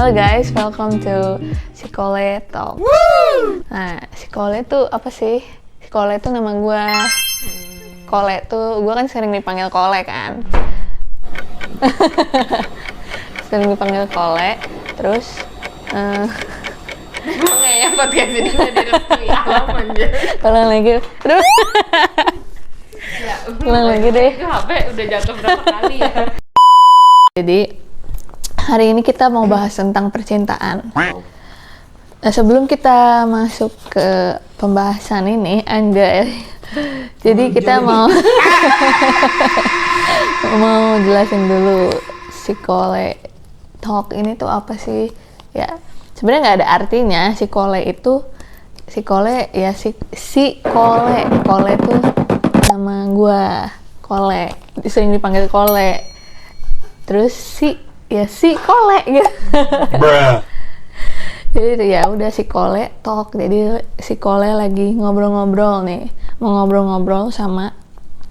Halo guys, welcome to Sikole Talk. Nah, Sikole tuh apa sih? Sikole tuh nama gue. Kole tuh, gue kan sering dipanggil Kole kan. Sering dipanggil Kole, terus Emang ya podcast ini udah direstui alam aja. ulang lagi. Terus Ya, ulang lagi deh. Itu HP udah jatuh berapa kali ya. Jadi hari ini kita mau bahas tentang percintaan. Nah, sebelum kita masuk ke pembahasan ini, jadi kita mau jelasin dulu Sikole Talk ini tuh apa sih? Ya, sebenarnya nggak ada artinya. Sikole itu Sikole ya Sikole. Kole tuh nama gua, Kole. Sering dipanggil Kole. Terus si Kole gitu. Jadi ya udah Sikole Talk. Jadi Sikole lagi ngobrol-ngobrol nih, mau ngobrol-ngobrol sama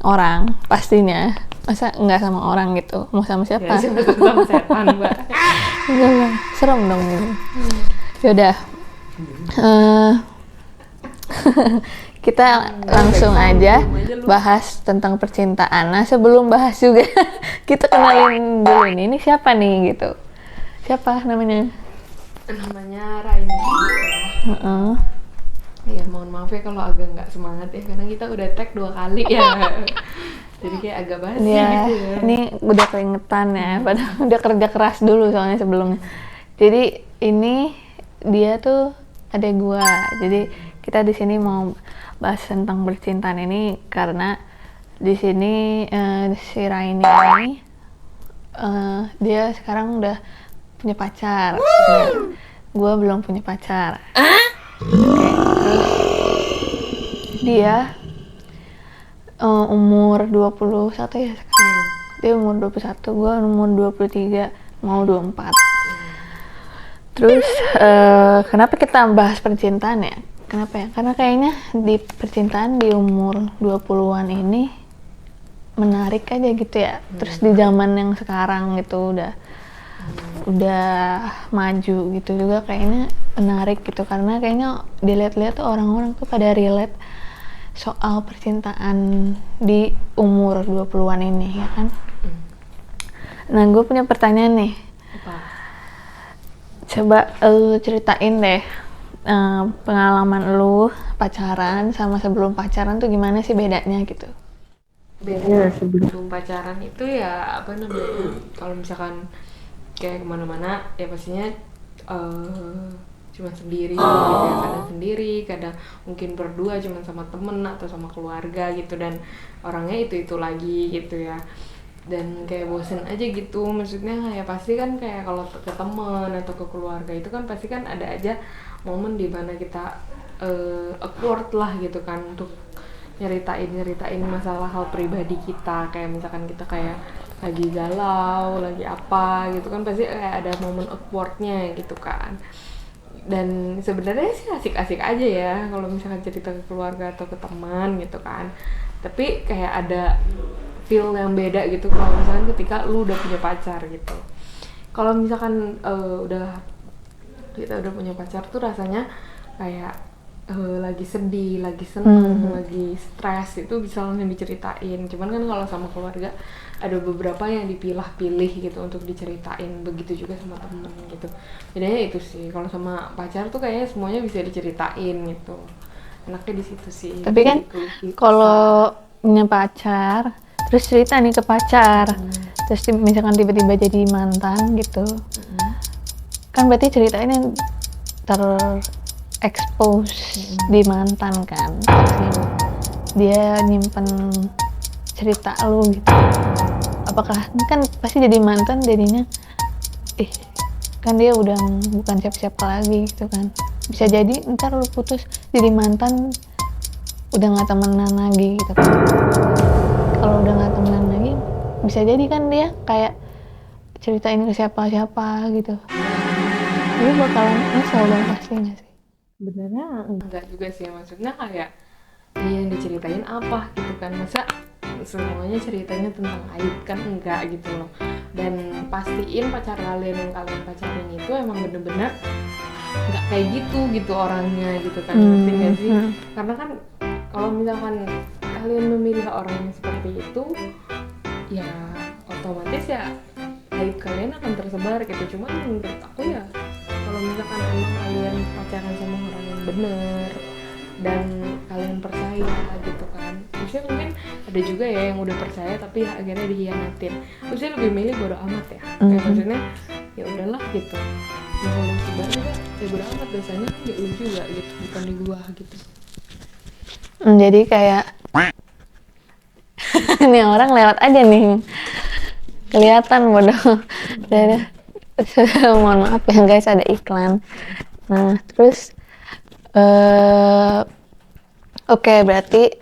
orang pastinya. Masa nggak sama orang gitu? Mau sama siapa? Ya, sama setan, Mbak. Enggak, serem dong ini. Yaudah, kita langsung aja bahas tentang percintaan. Nah, sebelum bahas juga kita kenalin dulu nih. Ini siapa nih gitu? Siapa namanya? Namanya Raini. Ya mohon maaf ya kalau agak nggak semangat ya, karena kita udah tag 2 kali ya. Jadi kayak agak basi Ya, gitu ya. ini udah keringetan ya, padahal udah kerja keras dulu soalnya sebelumnya. Jadi ini dia tuh adek gua. Jadi kita di sini mau bahas tentang percintaan ini karena di sini si Raini ini dia sekarang udah punya pacar. Nah, gua belum punya pacar. Terus dia umur 21 ya sekarang. Dia umur 21, gue umur 23, mau 24. Terus kenapa kita bahas percintaan ya? Kenapa ya? Karena kayaknya di percintaan di umur 20-an ini menarik aja gitu ya. Terus di zaman yang sekarang gitu udah maju gitu juga kayaknya menarik gitu, karena kayaknya dilihat-lihat tuh orang-orang tuh pada relate soal percintaan di umur 20-an ini ya kan. Nah, gue punya pertanyaan nih. Apa? Coba lu ceritain deh pengalaman lu pacaran sama sebelum pacaran tuh gimana sih bedanya gitu. Bedanya sebelum pacaran itu ya apa namanya, kalau misalkan kayak kemana-mana ya pastinya cuma sendiri gitu ya, kadang sendiri, kadang mungkin berdua cuma sama temen atau sama keluarga gitu, dan orangnya itu lagi gitu ya, dan kayak bosen aja gitu. Maksudnya kayak pasti kan kayak kalau ke temen atau ke keluarga itu kan pasti kan ada aja momen di mana kita awkward lah gitu kan, untuk nyeritain masalah hal pribadi kita, kayak misalkan kita kayak lagi galau, lagi apa gitu kan, pasti kayak ada momen awkwardnya gitu kan. Dan sebenarnya sih asik-asik aja ya kalau misalkan cerita ke keluarga atau ke teman gitu kan, tapi kayak ada feel yang beda gitu kalau misalkan ketika lu udah punya pacar gitu. Kalau misalkan kita udah punya pacar tuh rasanya kayak lagi sedih, lagi seneng, lagi stres itu bisa langsung diceritain. Cuman kan kalau sama keluarga ada beberapa yang dipilah-pilih gitu untuk diceritain, begitu juga sama temen gitu. Bedanya itu sih, kalau sama pacar tuh kayaknya semuanya bisa diceritain gitu. Enaknya di situ sih. Tapi kan kalau punya pacar terus cerita nih ke pacar, terus misalkan tiba-tiba jadi mantan gitu, kan berarti ceritanya expose di mantan kan. Dia nyimpen cerita lu gitu. Apakah kan pasti jadi mantan jadinya kan dia udah bukan siapa-siapa lagi gitu kan. Bisa jadi ntar lu putus jadi mantan udah nggak temenan lagi gitu kan. Kalau udah nggak temenan lagi bisa jadi kan dia kayak ceritain ke siapa-siapa gitu. Lu bakalan nyesel dong pastinya sih. Sebenarnya enggak juga sih, maksudnya kayak dia yang diceritain apa gitu kan, masa semuanya ceritanya tentang aib kan, enggak gitu loh. dan pastiin pacar kalian yang kalian pacarin itu emang bener-bener nggak kayak gitu orangnya gitu kan, ngerti nggak sih? Karena kan kalau misalkan kalian memilih orang yang seperti itu, ya otomatis ya aib kalian akan tersebar gitu. Cuman menurut aku ya kalau misalkan emang kalian pacaran sama orang yang bener dan kalian percaya gitu kan, maksudnya mungkin ada juga ya yang udah percaya tapi akhirnya dihianatin, maksudnya lebih milih bodo amat ya, kayak maksudnya ya udahlah gitu, mau lu sebar juga ya bodo amat, dosanya kan di lu juga gitu, bukan di gua gitu. Jadi kayak nih orang lewat aja nih, kelihatan bodoh. Mohon maaf ya guys, ada iklan. Nah terus oke, berarti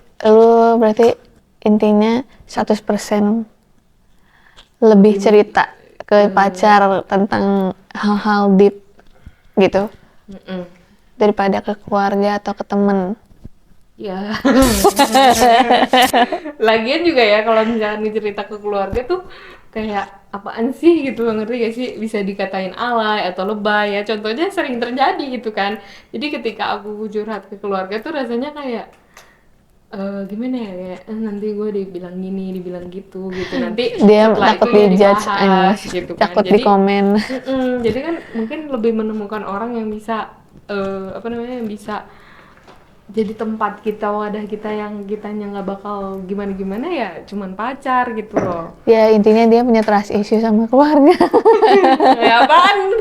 intinya 100% lebih cerita ke pacar tentang hal-hal deep gitu daripada ke keluarga atau ke temen. Ya. Lagian juga ya kalau misalkan cerita ke keluarga tuh kayak apaan sih gitu, ngerti gak sih, bisa dikatain alay atau lebay ya, contohnya sering terjadi gitu kan. Jadi ketika aku curhat ke keluarga tuh rasanya kayak gimana ya, kayak nanti gue dibilang gini, dibilang gitu nanti dia setelah takut itu ya dijudge, dibahas gitu kan, takut di komen. jadi kan mungkin lebih menemukan orang yang bisa yang bisa jadi tempat kita, wadah kita yang kitanya nggak bakal gimana ya, cuman pacar gitu loh. Ya intinya dia punya trust issue sama keluarga. Ya apaan,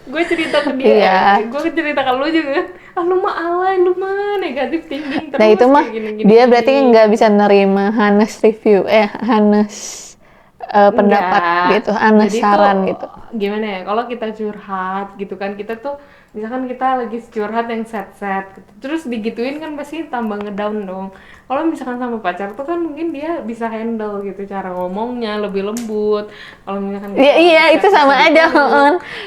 gue cerita ke dia, Iya. gue cerita ke lu juga, lu mah alay, lu mah negatif thinking terus. Nah itu mah gini, dia berarti nggak bisa nerima Hanes review, Hanes pendapat gitu, Hanes Jadi saran tuh, gitu. gimana ya, kalau kita curhat gitu kan, kita tuh misalkan kita lagi curhat yang sad gitu, terus digituin kan pasti tambah ngedown dong. Kalau misalkan sama pacar tuh kan mungkin dia bisa handle gitu, cara ngomongnya lebih lembut. Kalau misalkan Iya itu sama aja.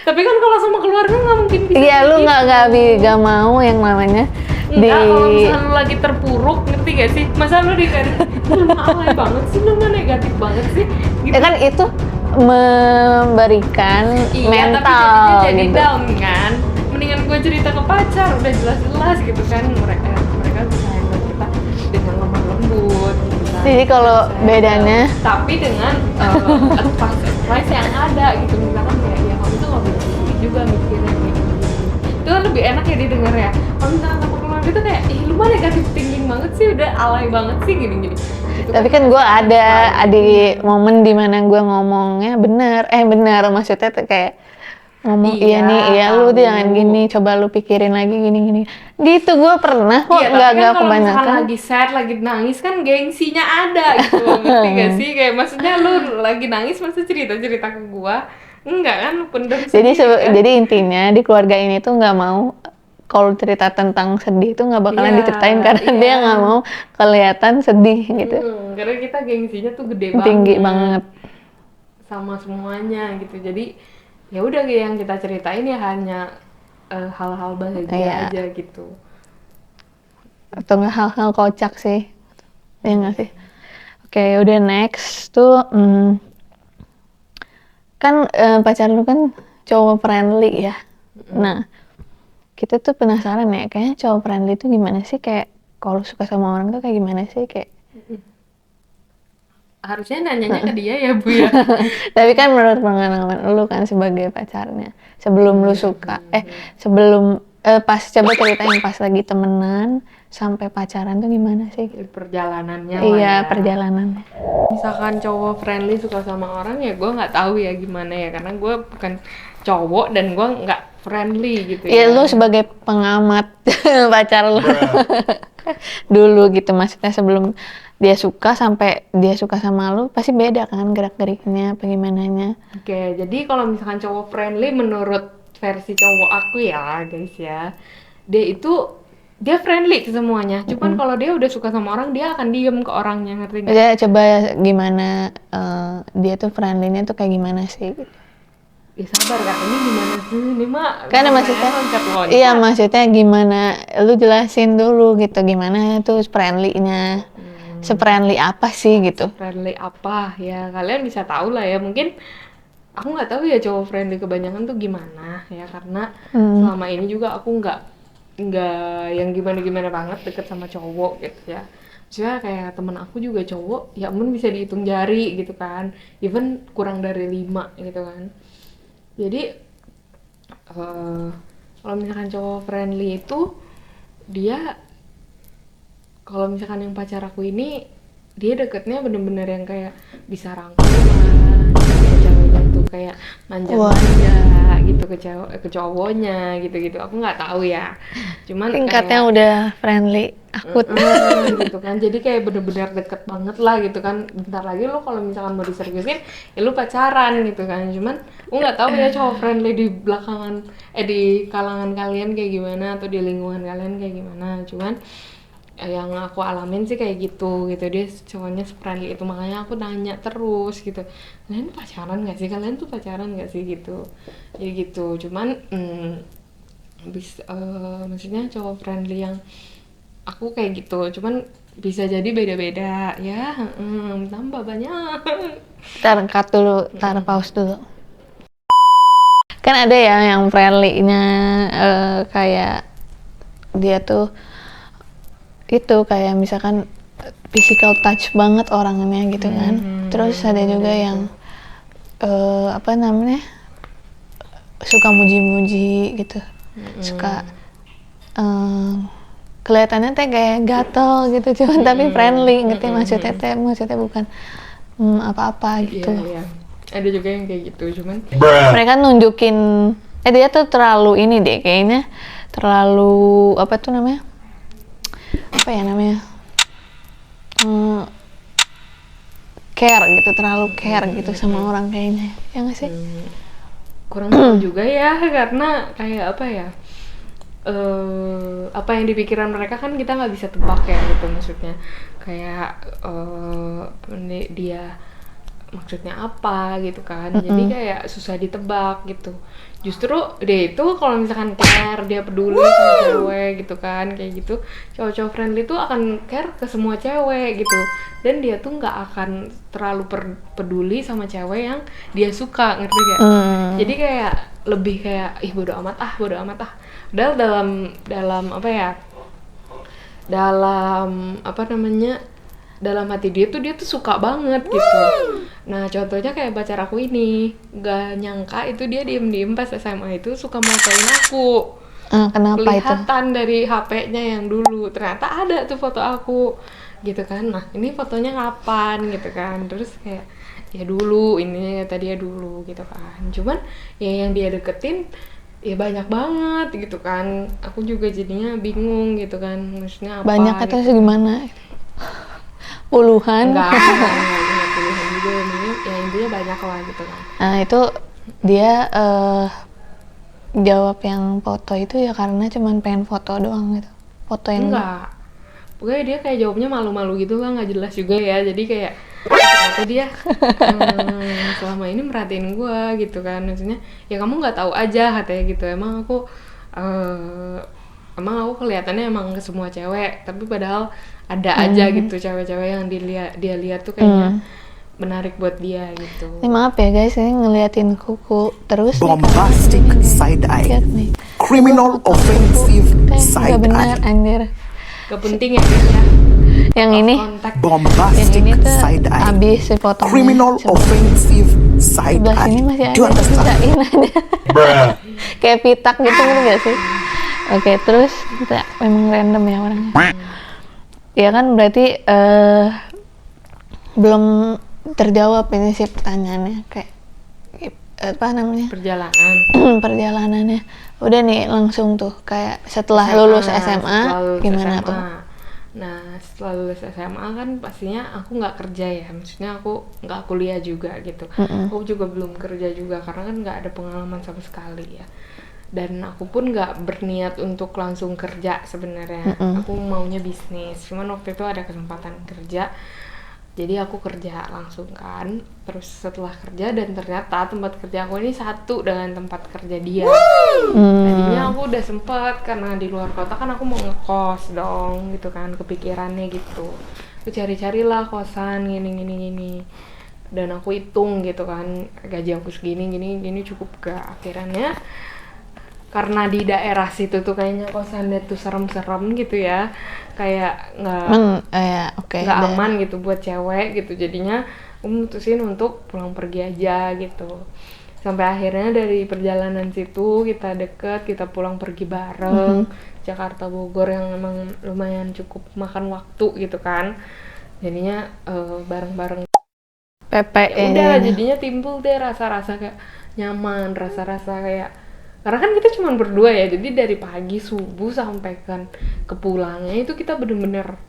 Tapi kan kalau sama keluarga nggak mungkin bisa. Iya lu nggak mau yang namanya kalau misalkan lu lagi terpuruk, ngerti gak sih? Masa lu lu mah alay banget sih, lu mah negatif banget sih gitu. Ya kan itu memberikan mental tapi jadi gitu. down kan. Mendingan gue cerita ke pacar, udah jelas-jelas gitu kan, mereka bisa handle kita dengan lemah lembut gitu kan. Jadi kalau bedanya, tapi dengan advice yang ada gitu, misalkan kayak ya kamu tuh nggak boleh begini juga mikirnya gitu. Itu kan lebih enak ya didengar ya. Kalau misalkan sama keluarga itu kayak, lu mah negatif thinking banget sih, udah alay banget sih gini-gini. tapi kan gue ada di momen dimana gue ngomongnya bener maksudnya tuh kayak ngomong lu jangan gini, coba lu pikirin lagi gini gitu. Gue pernah kok, nggak kalau kebanyakan. misalkan lagi sad, lagi nangis kan gengsinya ada gitu, ngerti gak sih? Kayak maksudnya lu lagi nangis masa cerita ke gue, enggak kan, lu pendem Jadi kan? jadi intinya di keluarga ini tuh nggak mau kalau cerita tentang sedih tuh nggak bakalan diceritain karena dia nggak mau kelihatan sedih gitu. Karena kita gengsinya tuh gede tinggi banget sama semuanya gitu. Jadi ya udah yang kita ceritain ya hanya hal-hal bahagia aja gitu. Atau nggak hal-hal kocak sih, ya nggak sih? Oke, udah next tuh kan pacar lu kan cowok friendly ya. Nah kita tuh penasaran ya, kayaknya cowok friendly itu gimana sih, kayak kalau suka sama orang tuh kayak gimana sih, kayak harusnya nanyanya ke dia ya Bu ya. Tapi kan menurut pengalaman lu kan sebagai pacarnya, sebelum lu suka sebelum pas coba ceritain pas lagi temenan sampai pacaran tuh gimana sih perjalanannya? Iya perjalanannya. Misalkan cowok friendly suka sama orang ya gue nggak tahu ya gimana ya, karena gue bukan cowok dan gue nggak friendly gitu ya. Iya lu sebagai pengamat pacar lu dulu gitu, maksudnya sebelum dia suka sampai dia suka sama lu pasti beda kan gerak-geriknya apa gimananya. Oke, jadi kalau misalkan cowok friendly menurut versi cowok aku ya guys ya, dia friendly ke semuanya, cuman kalau dia udah suka sama orang dia akan diem ke orangnya, ngerti nggak? Ya coba gimana dia tuh friendly-nya tuh kayak gimana sih? Ya sabar Kak, ini gimana sih? Ini mah kan maksudnya iya maksudnya gimana, lu jelasin dulu gitu gimana tuh friendly-nya se-friendly apa sih gitu? Friendly apa ya, kalian bisa tahu lah ya. Mungkin aku nggak tahu ya cowok friendly kebanyakan tuh gimana ya, karena selama ini juga aku nggak yang gimana banget deket sama cowok gitu ya. Maksudnya kayak temen aku juga cowok ya ampun bisa dihitung jari gitu kan, even kurang dari 5 gitu kan. Jadi kalau misalkan cowok friendly itu dia, kalau misalkan yang pacar aku ini dia deketnya bener-bener yang kayak bisa rangkulan ke ceweknya tuh, kayak manja-manja gitu ke cowoknya gitu-gitu. Aku nggak tahu ya, cuman Tingkatnya kayak, udah friendly, akut. gitu kan. Jadi kayak bener-bener deket banget lah gitu kan. Bentar lagi lo kalau misalkan mau diseriusin ya lo pacaran gitu kan. Cuman aku nggak tahu ya cowok friendly di belakangan di kalangan kalian kayak gimana, atau di lingkungan kalian kayak gimana. Cuman yang aku alamin sih kayak gitu dia cowoknya friendly itu. Makanya aku nanya terus gitu, kalian pacaran nggak sih, kalian tuh pacaran nggak sih gitu. Jadi gitu. Cuman maksudnya cowok friendly yang aku kayak gitu, cuman bisa jadi beda-beda ya. Tambah banyak. Ntar cut dulu, ntar pause dulu. Kan ada ya yang friendly-nya kayak dia tuh itu kayak misalkan physical touch banget orangnya gitu kan. Terus ada juga yang apa namanya, suka muji-muji gitu, suka kelihatannya teh kayak gatel gitu, cuman tapi friendly, ngerti maksudnya bukan apa-apa gitu. Iya. Ada juga yang kayak gitu, cuman Mereka nunjukin dia tuh terlalu ini deh kayaknya, terlalu apa tuh namanya, apa ya namanya, care gitu, terlalu care gitu sama orang kayaknya, ya nggak sih? kurang tahu juga ya, karena kayak apa ya, apa yang di pikiran mereka kan kita nggak bisa tebak ya gitu. Maksudnya kayak dia maksudnya apa gitu kan. Jadi kayak susah ditebak gitu. Justru dia itu kalau misalkan care, dia peduli sama cewek gitu kan, kayak gitu, cowok-cowok friendly tuh akan care ke semua cewek gitu. Dan dia tuh nggak akan terlalu peduli sama cewek yang dia suka, ngerti gak? Jadi kayak lebih kayak bodo amat ah. Padahal dalam apa ya, dalam apa namanya, dalam hati dia tuh suka banget gitu. Nah contohnya kayak pacar aku ini, gak nyangka itu dia diem-diem pas SMA itu suka motoin aku. Kenapa itu? Kelihatan dari HP-nya yang dulu, ternyata ada tuh foto aku gitu kan. Nah ini fotonya kapan gitu kan, terus kayak ya dulu, ini kata dia dulu gitu kan. Cuman ya yang dia deketin ya banyak banget gitu kan. Aku juga jadinya bingung gitu kan, maksudnya apa banyak atau gitu. Gimana? Puluhan? Enggak puluhan juga, ya intinya banyak lah gitu kan. Nah itu dia jawab yang foto itu ya karena cuman pengen foto doang gitu, foto yang enggak. Pokoknya dia kayak jawabnya malu-malu gitu lah, nggak jelas juga ya. Jadi kayak ternyata dia selama ini merhatiin gue gitu kan. Maksudnya ya kamu nggak tahu aja katanya gitu. Emang aku kelihatannya emang ke semua cewek, tapi padahal ada aja gitu cewek-cewek yang dia lihat tuh kayaknya menarik buat dia gitu. Ini maaf ya guys, ini ngeliatin kuku terus bombastic side eye, criminal offensive side benar, eye. Anjir. Gak penting ya guys ya. Yang ini, bombastic yang ini tuh side eye, abis potongnya. criminal offensive side Sebelah eye. sini masih ada, Do you understand? pisahin aja. Kayak pitak gitu, ngerti gak sih? Oke, terus kita memang random ya orangnya. Ya kan berarti belum terjawab ini sih pertanyaannya, kayak apa namanya, perjalanannya udah nih langsung tuh kayak setelah lulus SMA gimana tuh? Nah setelah lulus SMA kan pastinya aku nggak kerja ya, maksudnya aku nggak kuliah juga gitu. Aku juga belum kerja juga karena kan nggak ada pengalaman sama sekali ya. Dan aku pun nggak berniat untuk langsung kerja sebenarnya. Aku maunya bisnis, cuman waktu itu ada kesempatan kerja, jadi aku kerja langsung kan. Terus setelah kerja, dan ternyata tempat kerja aku ini satu dengan tempat kerja dia. Tadinya aku udah sempet, karena di luar kota kan aku mau ngekos dong gitu kan, kepikirannya gitu. aku cari-carilah kosan gini, dan aku hitung gitu kan, gaji aku segini gini cukup gak. Akhirnya karena di daerah situ tuh kayaknya kosannya tuh serem-serem gitu ya, kayak nggak aman gitu buat cewek gitu, jadinya aku mutusin untuk pulang pergi aja gitu. Sampai akhirnya dari perjalanan situ kita deket, kita pulang pergi bareng, Jakarta Bogor yang emang lumayan cukup makan waktu gitu kan, jadinya bareng-bareng PP udah jadinya timbul deh rasa-rasa kayak nyaman, rasa-rasa kayak, karena kan kita cuma berdua ya, jadi dari pagi subuh sampai kan kepulangnya itu kita bener-bener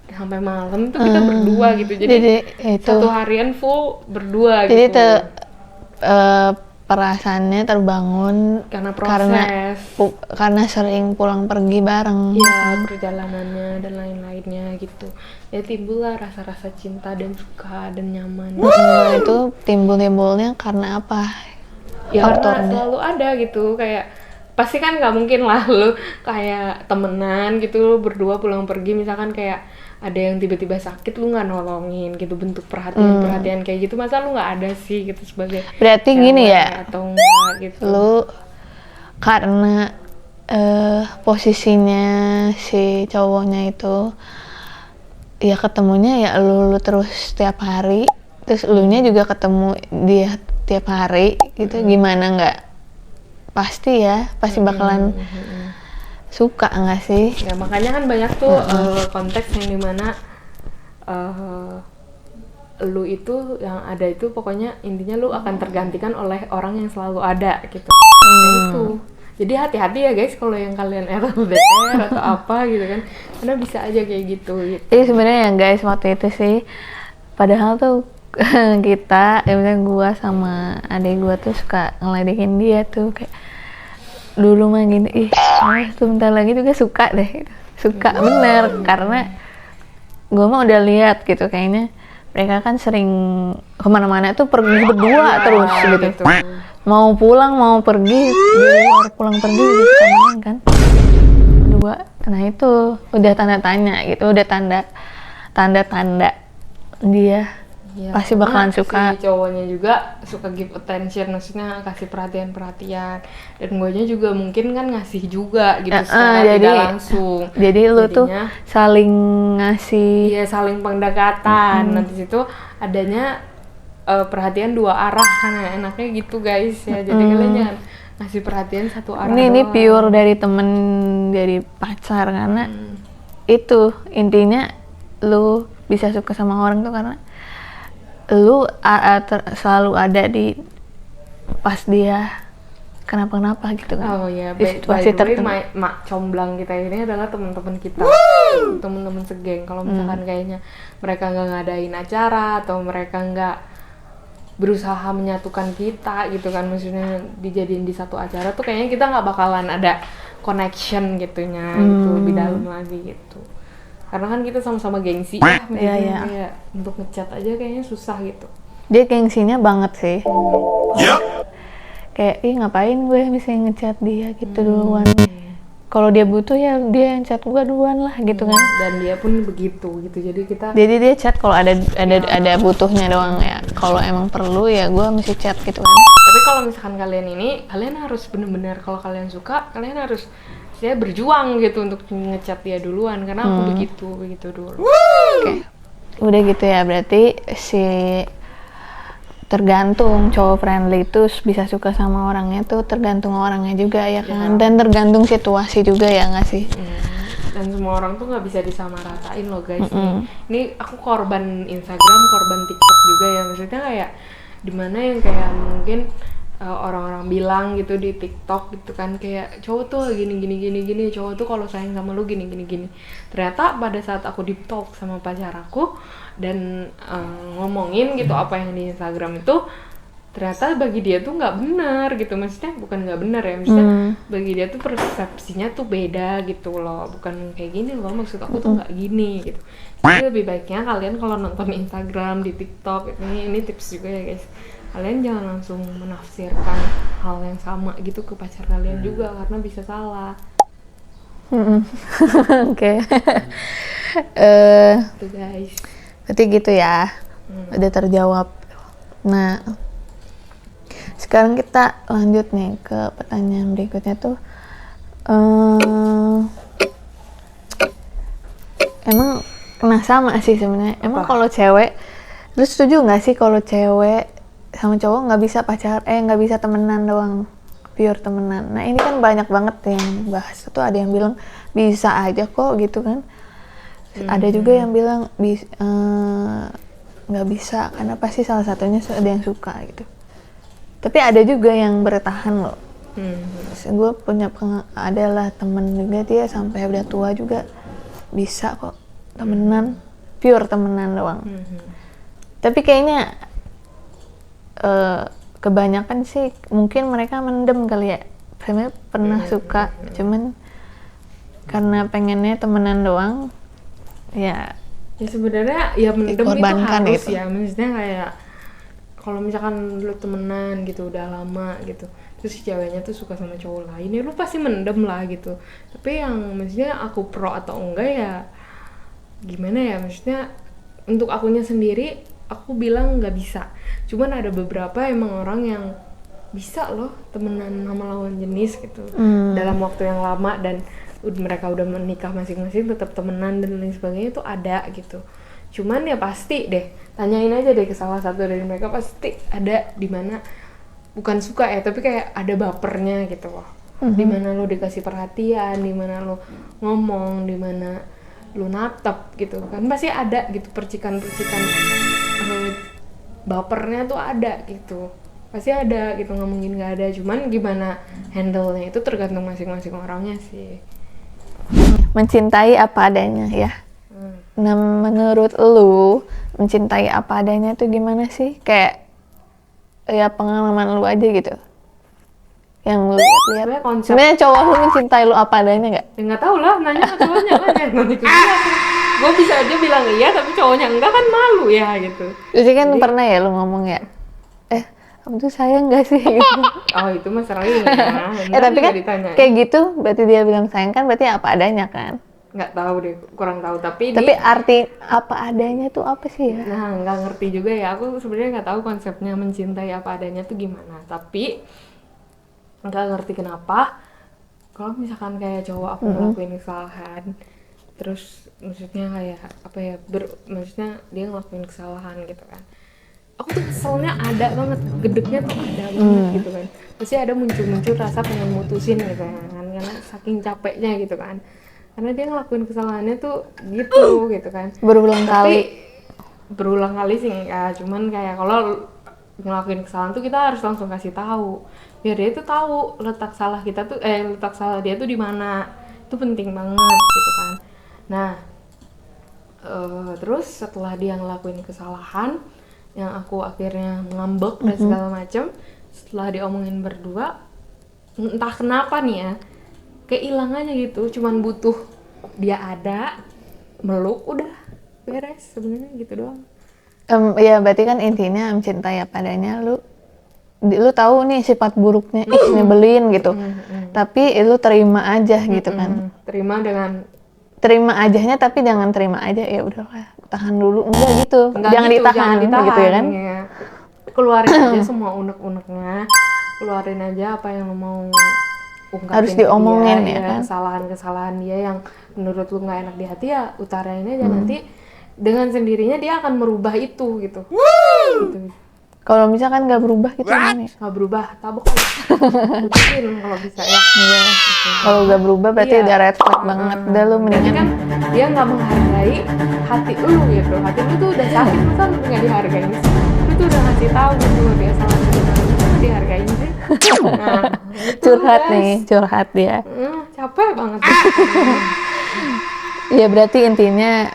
sampai malam itu kita berdua gitu, jadi itu, satu harian full berdua jadi gitu. Perasaannya terbangun Karena proses, karena sering pulang pergi bareng. iya, perjalanannya dan lain-lainnya gitu, ya timbullah rasa-rasa cinta dan suka dan nyaman. Itu timbulnya karena apa? Ya karena Faktornya. selalu ada gitu, kayak pasti kan nggak mungkin lah lu kayak temenan gitu, lu berdua pulang pergi misalkan kayak ada yang tiba-tiba sakit lu nggak nolongin gitu, bentuk perhatian kayak gitu, masa lu nggak ada sih gitu sebagai Berarti gini ya, atau enggak gitu. lu karena posisinya si cowoknya itu ya ketemunya ya lu terus setiap hari, terus elunya juga ketemu dia tiap hari gitu, gimana nggak pasti bakalan suka nggak sih? Ya makanya kan banyak tuh konteks yang dimana lu itu yang ada itu pokoknya intinya lu akan tergantikan oleh orang yang selalu ada gitu. Nah itu, jadi hati-hati ya guys kalau yang kalian LDR atau apa gitu kan, karena bisa aja kayak gitu. Jadi sebenarnya guys, waktu itu sih padahal tuh kita, misalnya gua sama adik gua tuh suka ngeledekin dia tuh, kayak dulu mah gini, tuh bentar lagi juga suka deh, suka bener, karena gua mah udah lihat gitu, kayaknya mereka kan sering kemana-mana tuh pergi berdua terus gitu. Mau pulang mau pergi, di luar pulang pergi gitu kemana kan berdua. Nah itu udah tanda tanya gitu, udah tanda dia Ya, pasti bakalan suka. Si cowoknya juga suka give attention, maksudnya kasih perhatian dan guanya juga mungkin kan ngasih juga gitu secara tidak langsung. Jadi lu tuh saling ngasih. Iya, saling pendekatan. Nanti situ adanya perhatian dua arah, kan enaknya gitu guys ya. Jadi kalian jangan ngasih perhatian satu arah. Ini pure dari temen, dari pacar, karena itu intinya lu bisa suka sama orang tuh karena lu selalu ada di pas dia kenapa-kenapa gitu kan. Oh iya, by the way, mak comblang kita ini adalah teman-teman kita, teman-teman segeng. Kalau misalkan kayaknya mereka nggak ngadain acara atau mereka nggak berusaha menyatukan kita gitu kan, maksudnya dijadiin di satu acara tuh kayaknya kita nggak bakalan ada connection gitunya gitu lebih dalam lagi gitu. Karena kan kita sama-sama gengsi ya, kayak untuk ngechat aja kayaknya susah gitu. Dia gengsinya banget sih. Kayak ngapain gue bisa ngechat dia gitu duluan. Kalau dia butuh ya dia yang chat gue duluan lah gitu kan. Dan dia pun begitu gitu. Jadi dia chat kalau ada butuhnya doang ya. Kalau emang perlu ya gue mesti chat gitu kan. Tapi kalau misalkan kalian harus benar-benar, kalau kalian suka kalian harus saya berjuang gitu untuk ngechat dia duluan, karena aku begitu dulu. Oke. Udah gitu ya, berarti si tergantung cowok friendly itu bisa suka sama orangnya tuh tergantung orangnya juga ya kan, dan tergantung situasi juga ya nggak sih. Dan semua orang tuh nggak bisa disamaratain loh guys. Ini aku korban Instagram, korban TikTok juga ya, maksudnya kayak dimana yang kayak mungkin orang-orang bilang gitu di TikTok gitu kan, kayak cowok tuh gini, cowok tuh kalau sayang sama lu gini. Ternyata pada saat aku deep talk sama pacar aku dan ngomongin gitu apa yang di Instagram itu, ternyata bagi dia tuh nggak benar gitu, maksudnya bukan nggak benar ya, maksudnya bagi dia tuh persepsinya tuh beda gitu loh, bukan kayak gini loh, maksud aku tuh nggak gini gitu. Jadi lebih baiknya kalian kalau nonton Instagram, di TikTok, ini tips juga ya guys, kalian jangan langsung menafsirkan hal yang sama gitu ke pacar kalian juga, karena bisa salah. Oke. Tuh guys. Berarti gitu ya. Udah terjawab. Nah, sekarang kita lanjut nih ke pertanyaan berikutnya tuh. Emang sama sih sebenarnya. Emang kalau cewek, lu setuju nggak sih kalau cewek sama cowok nggak bisa nggak bisa temenan doang, pure temenan? Nah ini kan banyak banget yang bahas tuh, ada yang bilang bisa aja kok gitu kan. Ada juga yang bilang nggak bisa karena pasti salah satunya ada yang suka gitu. Tapi ada juga yang bertahan loh. Gue punya adalah temen juga, dia sampai udah tua juga bisa kok temenan, pure temenan doang. Tapi kayaknya kebanyakan sih mungkin mereka mendem kali ya. Sebenarnya pernah suka, cuman karena pengennya temenan doang, ya sebenarnya ya mendem itu dikorbankan harus gitu. ya, maksudnya kayak kalau misalkan lu temenan gitu udah lama gitu, terus si ceweknya tuh suka sama cowok lain, ya lu pasti mendem lah gitu. Tapi yang maksudnya aku pro atau enggak ya gimana ya, maksudnya untuk akunya sendiri aku bilang nggak bisa. Cuman ada beberapa emang orang yang bisa loh temenan sama lawan jenis gitu dalam waktu yang lama, dan mereka udah menikah masing-masing tetap temenan dan lain sebagainya, itu ada gitu. Cuman ya pasti deh, tanyain aja deh ke salah satu dari mereka, pasti ada di mana bukan suka ya, tapi kayak ada bapernya gitu loh. Di mana lo dikasih perhatian, di mana lo ngomong, di mana lo natap gitu kan, pasti ada gitu percikan-percikan bapernya tuh ada gitu. Pasti ada gitu, ngomongin nggak ada. Cuman gimana handle-nya itu tergantung masing-masing orangnya sih. Mencintai apa adanya ya. Nah menurut lu mencintai apa adanya itu gimana sih? Kayak ya pengalaman lu aja gitu yang lu lihat. Sebenarnya cowok lu mencintai lu apa adanya nggak? Ya nggak tahu lah, nanya ke cowoknya aja nanti ke dia. Gue bisa aja bilang iya tapi cowoknya enggak, kan malu ya gitu. Jadi kan pernah ya lu ngomong ya, kamu tuh sayang gak sih? Gitu. Oh itu mah sering ya. Tapi kan kayak gitu berarti dia bilang sayang kan berarti apa adanya kan? Nggak tahu deh, kurang tahu. Tapi arti apa adanya tuh apa sih ya? Nah nggak ngerti juga ya, aku sebenarnya nggak tahu konsepnya mencintai apa adanya tuh gimana. Tapi nggak ngerti kenapa kalau misalkan kayak cowok aku ngelakuin kesalahan, terus maksudnya kayak apa ya, maksudnya dia ngelakuin kesalahan gitu kan, aku tuh keselnya ada banget, gedeknya tuh ada banget gitu kan. Pasti ada muncul rasa pengen mutusin gitu kan, karena saking capeknya gitu kan, karena dia ngelakuin kesalahannya tuh gitu kan. Berulang kali sih enggak, cuman kayak kalau ngelakuin kesalahan tuh kita harus langsung kasih tahu biar dia tuh tahu letak salah dia tuh di mana. Itu penting banget gitu kan. Nah terus setelah dia ngelakuin kesalahan yang aku akhirnya ngambek dan segala macem, setelah diomongin berdua, entah kenapa nih ya, kayak hilang aja gitu. Cuman butuh dia ada, meluk, udah beres sebenarnya gitu doang. Ya berarti kan intinya mencintai apa adanya, lu tahu nih sifat buruknya, nyebelin gitu, tapi lu terima aja gitu kan. Terima ajanya, tapi jangan terima aja ya udahlah tahan dulu, enggak gitu. Jangan ditahan gitu ya kan. Ya. Keluarin aja semua unek-uneknya, keluarin aja apa yang lu mau ungkapin, harus diomongin dia, ya kan. Kesalahan dia yang menurut lu nggak enak di hati, ya utarain aja. Nanti dengan sendirinya dia akan merubah itu gitu. Gitu. Kalau misalkan nggak berubah gitu gimana? Nggak berubah, tabok aja. Putusin kalau bisa ya. Iya. Gitu. Kalau nggak berubah berarti udah red flag banget. Udah lu mendingan kan dia nggak menghargai hati lu gitu. Hati lu tuh udah sakit, masa lu nggak dihargain sih? Lu tuh udah ngasih tahu gitu dia salah, dihargain sih. Nah, curhat guys. Nih, curhat dia. Capek banget. Ya berarti intinya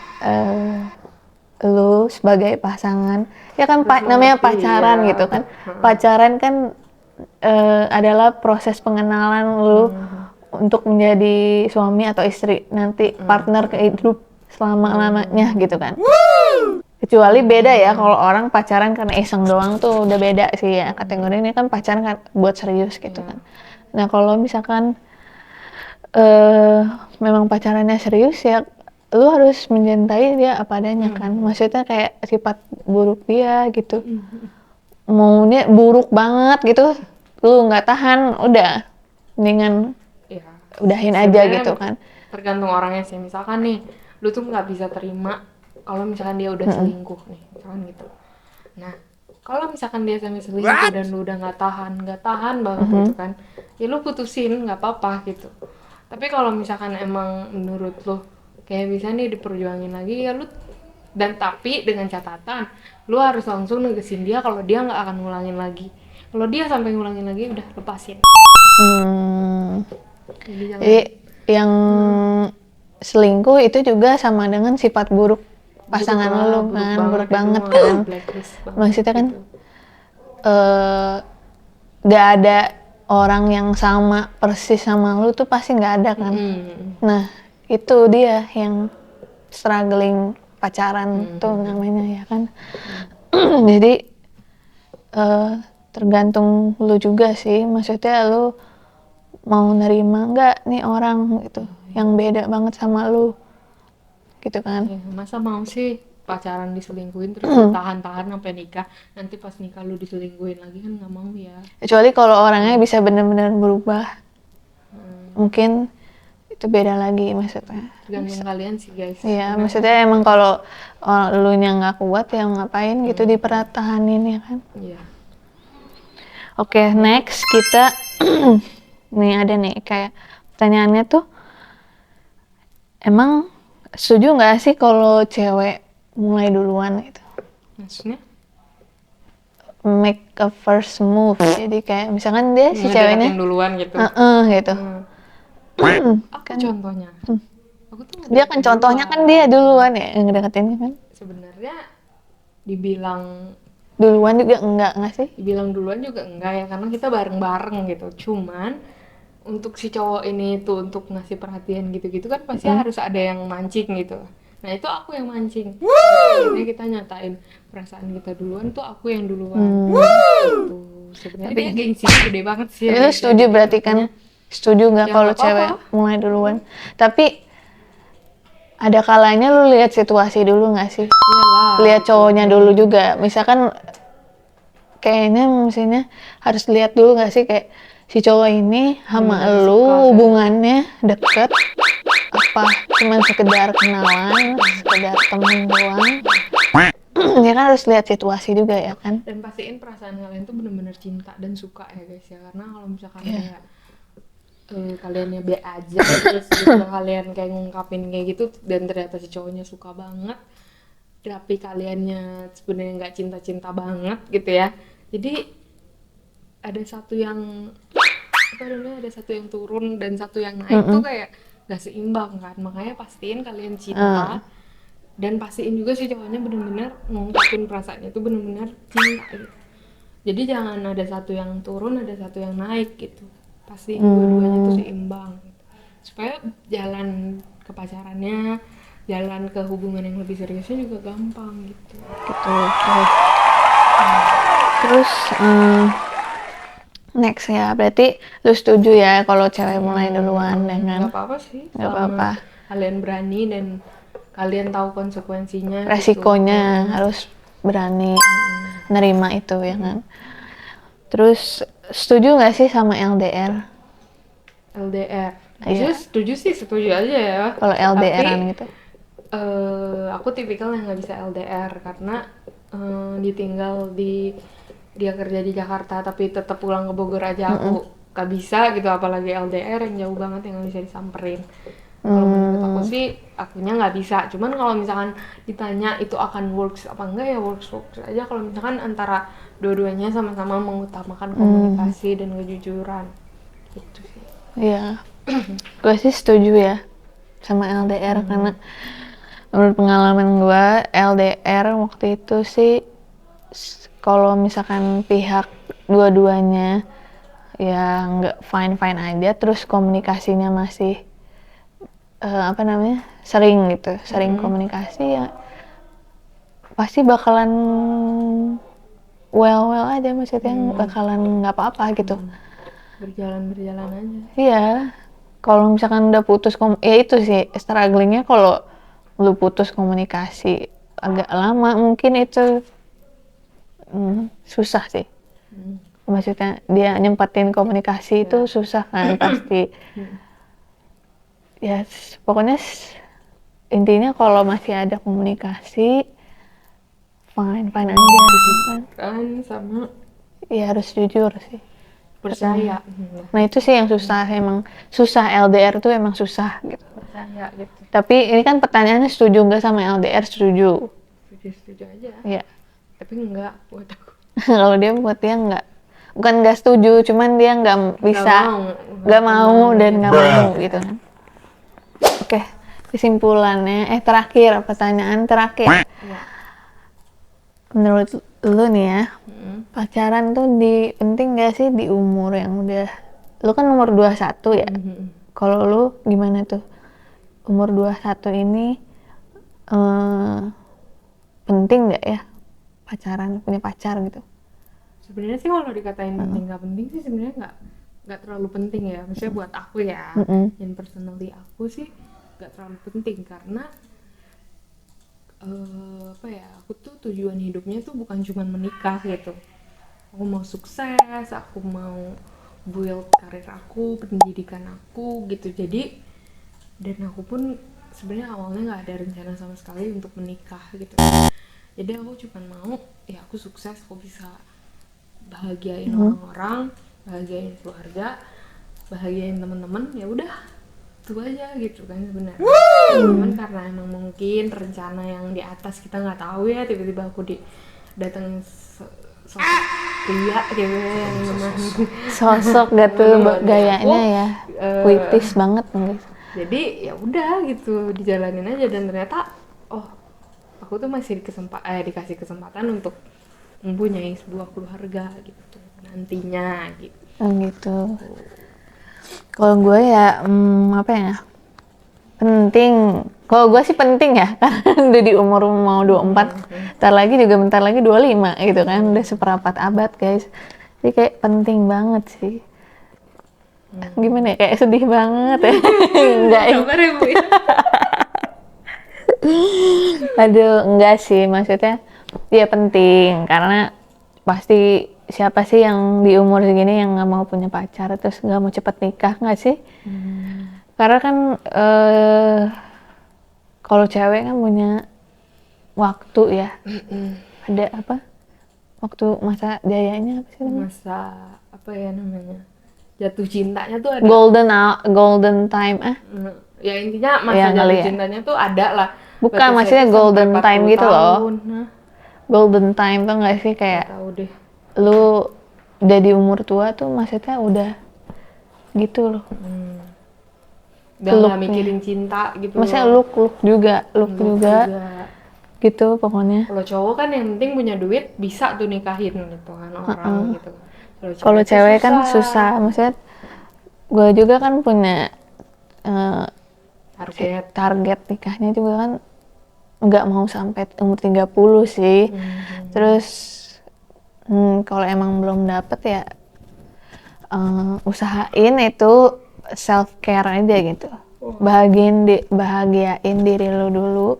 lu sebagai pasangan ya kan, namanya pacaran gitu kan. Pacaran kan adalah proses pengenalan lu untuk menjadi suami atau istri nanti, partner ke hidup selama-lamanya gitu kan. Kecuali beda ya kalau orang pacaran karena iseng doang tuh udah beda sih ya. Kategori ini kan pacaran kan buat serius gitu kan. Nah kalau misalkan memang pacarannya serius ya, lu harus mencintai dia apa adanya kan, maksudnya kayak sifat buruk dia gitu, maunya buruk banget gitu, lu nggak tahan, udah mendingan Ya, udahin aja sebenarnya gitu kan. tergantung orangnya sih. Misalkan nih, lu tuh nggak bisa terima kalau misalkan dia udah selingkuh nih, misalkan gitu. Nah, kalau misalkan dia sampai selingkuh dan lu udah nggak tahan banget gitu kan, ya lu putusin, nggak apa-apa gitu. Tapi kalau misalkan emang menurut lu kayak bisa nih diperjuangin lagi, ya lu, dan tapi dengan catatan lu harus langsung negesin dia kalau dia nggak akan ngulangin lagi. Kalau dia sampai ngulangin lagi, udah lepasin. Jadi jangan. Jadi yang selingkuh itu juga sama dengan sifat buruk pasangan lu kan, buruk banget itu, kan. blacklist banget Maksudnya kan gitu. gak ada orang yang sama persis sama lu tuh pasti gak ada kan. Nah itu dia yang struggling pacaran tuh namanya ya kan. Jadi tergantung lu juga sih, maksudnya lu mau nerima nggak nih orang gitu yang beda banget sama lu gitu kan. Ya, masa mau sih pacaran diselingkuhin terus lu tahan-tahan sampai nikah, nanti pas nikah lu diselingkuhin lagi, kan nggak mau ya. Kecuali kalau orangnya bisa benar-benar berubah, mungkin itu beda lagi maksudnya. Tergantung kalian sih guys. Iya, maksudnya emang kalau lu nya nggak kuat ya ngapain gitu dipertahanin ya kan. Iya. Oke, next kita nih ada nih kayak pertanyaannya tuh, emang setuju nggak sih kalau cewek mulai duluan gitu, Maksudnya make a first move, jadi kayak misalkan dia si ngedeketin ceweknya duluan gitu. gitu. Aku contohnya. Aku tuh Dia kan contohnya kan dia duluan ya yang ngedeketin kan. sebenarnya dibilang Duluan juga enggak sih? dibilang duluan juga enggak ya, karena kita bareng-bareng gitu. Cuman untuk si cowok ini tuh untuk ngasih perhatian gitu-gitu kan pasti harus ada yang mancing gitu. Nah itu aku yang mancing. Akhirnya kita nyatain perasaan kita duluan, tuh aku yang duluan. Gitu. Sebenarnya dia gengsinya gede banget sih. Lu setuju berarti kan? Setuju nggak Ya, kalau nggak apa-apa. cewek mulai duluan? Tapi ada kalanya lu lihat situasi dulu nggak sih? Iyalah. Lihat cowoknya dulu juga. Misalkan kayaknya mestinya harus lihat dulu nggak sih kayak si cowok ini sama Bener-bener lu suka, kan? hubungannya deket apa cuman sekedar kenalan, sekedar temen doang. Ya kan harus lihat situasi juga ya kan. Dan pastiin perasaan kalian tuh bener-bener cinta dan suka ya guys ya, karena kalau misalkan kayak kaliannya be aja terus gitu kalian kayak ngungkapin kayak gitu dan ternyata si cowoknya suka banget tapi kaliannya sebenarnya nggak cinta-cinta banget gitu ya, jadi ada satu yang apa namanya, ada satu yang turun dan satu yang naik tuh kayak nggak seimbang kan. Makanya pastiin kalian cinta dan pastiin juga si cowoknya bener-bener ngungkapin perasaannya itu bener-bener cinta gitu. Jadi jangan ada satu yang turun ada satu yang naik gitu, pasti dua-duanya tuh seimbang gitu. Supaya jalan ke pacarannya, jalan ke hubungan yang lebih seriusnya juga gampang gitu. Terus next ya, berarti lu setuju ya kalau cewek mulai duluan dengan Nggak apa-apa sih, nggak selama apa-apa. kalian berani dan kalian tahu konsekuensinya Resikonya harus berani nerima itu ya kan. Terus setuju nggak sih sama LDR? LDR. Iya. Setuju sih, setuju aja ya. Kalau LDR-an Tapi, gitu. aku tipikal yang nggak bisa LDR karena ditinggal dia kerja di Jakarta tapi tetap pulang ke Bogor aja aku nggak bisa gitu, apalagi LDR yang jauh banget yang nggak bisa disamperin. Kalau menurut aku sih akunya nggak bisa. Cuman kalau misalkan ditanya itu akan works apa enggak, ya works aja kalau misalkan antara dua-duanya sama-sama mengutamakan komunikasi dan kejujuran gitu sih. Iya. Gue sih setuju ya sama LDR karena menurut pengalaman gue LDR waktu itu sih kalau misalkan pihak dua-duanya ya nggak fine aja, terus komunikasinya masih sering gitu, sering komunikasi ya pasti bakalan well aja, maksudnya bakalan nggak apa-apa gitu. Berjalan aja. Iya, kalau misalkan udah putus ya itu sih strugglingnya kalau lu putus komunikasi agak lama, mungkin itu susah sih. Maksudnya dia nyempetin komunikasi itu susah kan pasti. Ya pokoknya intinya kalau masih ada komunikasi fine aja kan. Kan sama Ya harus jujur sih. percaya. Nah itu sih yang susah, emang susah, LDR tuh emang susah gitu. Percaya gitu. Tapi ini kan pertanyaannya setuju nggak sama LDR? Setuju. Setuju aja. Iya. Tapi enggak buat aku. Kalau dia buat dia nggak, bukan nggak setuju, cuman dia nggak bisa, nggak mau dan nggak mau gitu kan. Oke, kesimpulannya, terakhir, pertanyaan terakhir. Iya. Menurut lu nih ya, pacaran tuh penting gak sih di umur yang udah, lu kan umur 21 ya, kalau lu gimana tuh? Umur 21 ini penting gak ya pacaran, punya pacar gitu? Sebenarnya sih kalau dikatain penting nggak penting sih sebenarnya nggak terlalu penting ya. Maksudnya buat aku ya, yang personally aku sih nggak terlalu penting karena apa ya, aku tuh tujuan hidupnya tuh bukan cuma menikah gitu. Aku mau sukses, aku mau build karir aku, pendidikan aku gitu. Jadi dan aku pun sebenarnya awalnya nggak ada rencana sama sekali untuk menikah gitu. Jadi aku cuma mau ya aku sukses, aku bisa bahagiain orang-orang, bahagiain keluarga, bahagiain teman-teman, ya udah itu aja gitu kan sebenarnya. Cuman karena emang mungkin rencana yang di atas kita nggak tahu ya, tiba-tiba aku datengin sosok pria gitu yang memang Sosok gitu gayanya ya, puitis banget guys. Jadi ya udah gitu dijalanin aja, dan ternyata oh aku tuh masih dikasih kesempatan untuk mempunyai sebuah keluarga gitu nantinya gitu. Gitu. Kalau gue ya apa ya, penting. Kalau gue sih penting ya, karena udah di umur mau 24, bentar lagi 25 gitu kan, udah seperempat abad guys. Jadi kayak penting banget sih. Gimana ya, kayak sedih banget ya. Enggak ya. Sabar ya Bu ya. Aduh, enggak sih, maksudnya ya penting karena pasti siapa sih yang di umur segini yang nggak mau punya pacar terus nggak mau cepet nikah, nggak sih? Karena kan kalau cewek kan punya waktu ya, ada apa? Waktu masa jayanya apa sih namanya? Masa apa ya namanya, jatuh cintanya tuh ada. Golden time Ya intinya masa Ya, jatuh kali ya. cintanya tuh ada lah. Bukan, Batasnya maksudnya itu golden sampai time 40 gitu loh. tahun. Nah, Golden time tuh nggak sih, nggak kayak tahu deh. lu udah di umur tua tuh maksudnya udah gitu loh. Udah nggak Look-nya. mikirin cinta gitu. Maksudnya loh. look juga gitu pokoknya. Kalau cowok kan yang penting punya duit bisa tuh nikahin gitu kan orang gitu. Kalau tuh cewek kan susah, maksudnya gue juga kan punya target nikahnya juga kan nggak mau sampai umur 30 sih. Terus kalau emang belum dapet ya usahain itu self care aja gitu. Bahagiain diri lu dulu,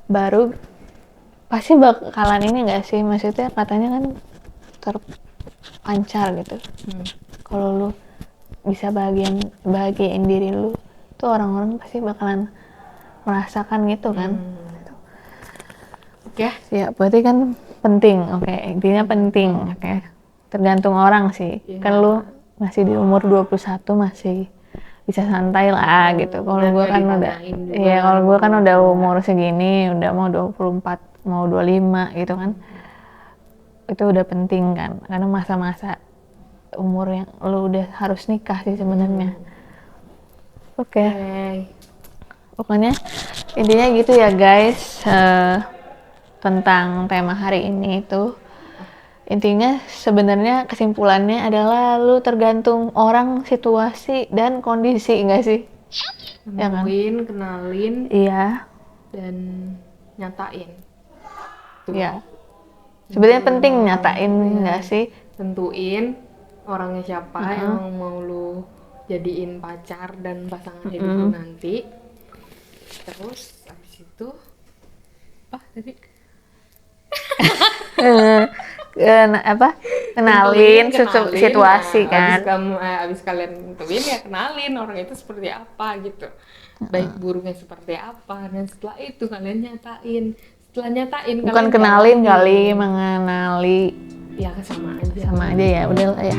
baru pasti bakalan ini nggak sih, maksudnya katanya kan terpancar gitu. Kalau lu bisa bahagiain diri lu, tuh orang-orang pasti bakalan merasakan gitu kan. Oke. Ya berarti kan penting. Oke, intinya penting. Oke, tergantung orang sih. Kan lu masih di umur 21 masih bisa santai lah gitu. Kalau gue kan udah umur segini, udah mau 24, mau 25 gitu kan. Itu udah penting kan, karena masa-masa umur yang lu udah harus nikah sih sebenarnya. Oke. Pokoknya intinya gitu ya guys, tentang tema hari ini itu. Intinya sebenarnya kesimpulannya adalah lu tergantung orang, situasi, dan kondisi, enggak sih? Ya kan? Kenalin, Iya. dan nyatain. Iya. Sebenarnya penting nyatain, enggak sih? Tentuin orangnya siapa yang mau lu jadiin pacar dan pasangan hidup lu nanti. Terus abis itu apa tadi? Kenalin situasi nah, kan. abis kalian tentuin ya kenalin orang itu seperti apa gitu, baik buruknya seperti apa, dan setelah itu kalian nyatain. Setelah nyatain Bukan kalian kenalin jalanin. kali, mengenali. Ya sama aja. Sama aja ya, udah lah ya.